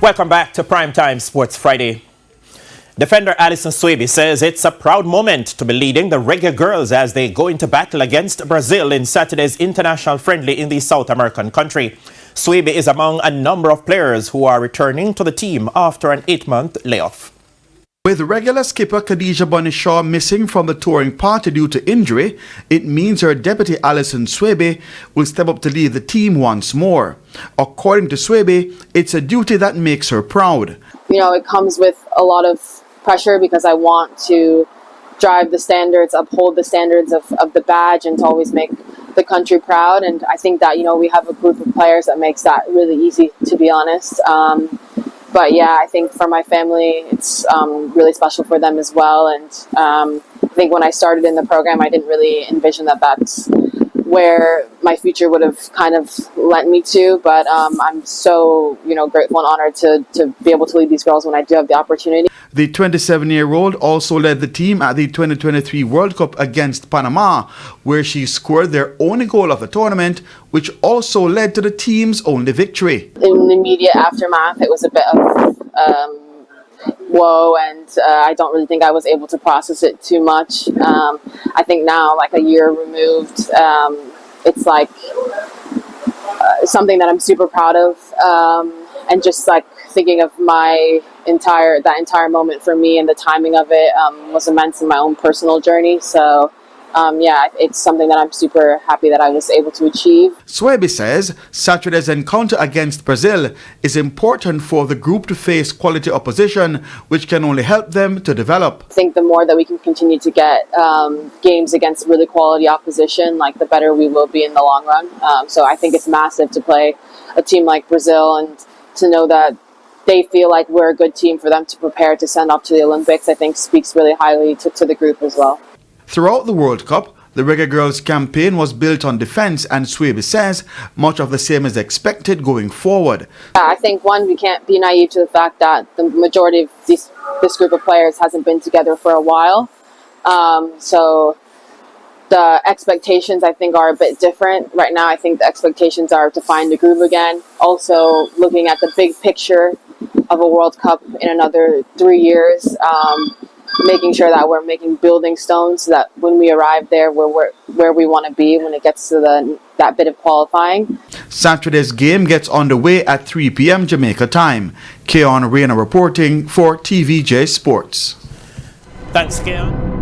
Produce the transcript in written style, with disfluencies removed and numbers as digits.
Welcome back to Primetime Sports Friday. Defender Allyson Swaby says it's a proud moment to be leading the Reggae Girlz as they go into battle against Brazil in Saturday's international friendly in the South American country. Swaby is among a number of players who are returning to the team after an 8-month layoff. With regular skipper Khadija Bunny-Shaw missing from the touring party due to injury, it means her deputy Allyson Swaby will step up to lead the team once more. According to Swaby, it's a duty that makes her proud. You know, it comes with a lot of pressure because I want to drive the standards, uphold the standards of the badge, and to always make the country proud. And I think that, you know, we have a group of players that makes that really easy, to be honest. But yeah, I think for my family, it's really special for them as well. And I think when I started in the program, I didn't really envision that that's where my future would have kind of led me to. But I'm so, you know, grateful and honored to be able to lead these girls when I do have the opportunity. The 27-year-old also led the team at the 2023 World Cup against Panama, where she scored their only goal of the tournament, which also led to the team's only victory. In the immediate aftermath, it was a bit of whoa, and I don't really think I was able to process it too much. I think now, like a year removed, it's like something that I'm super proud of, and just like thinking of that entire moment for me and the timing of it was immense in my own personal journey. So yeah, it's something that I'm super happy that I was able to achieve. Swaby says Saturday's encounter against Brazil is important for the group to face quality opposition, which can only help them to develop. I think the more that we can continue to get games against really quality opposition, like the better we will be in the long run. So I think it's massive to play a team like Brazil and to know that they feel like we're a good team. For them to prepare to send off to the Olympics, I think speaks really highly to the group as well. Throughout the World Cup, the Reggae Girlz campaign was built on defense, and Swaby says much of the same is expected going forward. I think, one, we can't be naive to the fact that the majority of this group of players hasn't been together for a while. So the expectations, I think, are a bit different. Right now, I think the expectations are to find the groove again. Also, looking at the big picture of a World Cup in another 3 years, making sure that we're making building stones so that when we arrive there, we're where we want to be when it gets to that bit of qualifying. Saturday's game gets underway at 3 p.m. Jamaica time. Keon Reyna reporting for TVJ Sports. Thanks, Keon.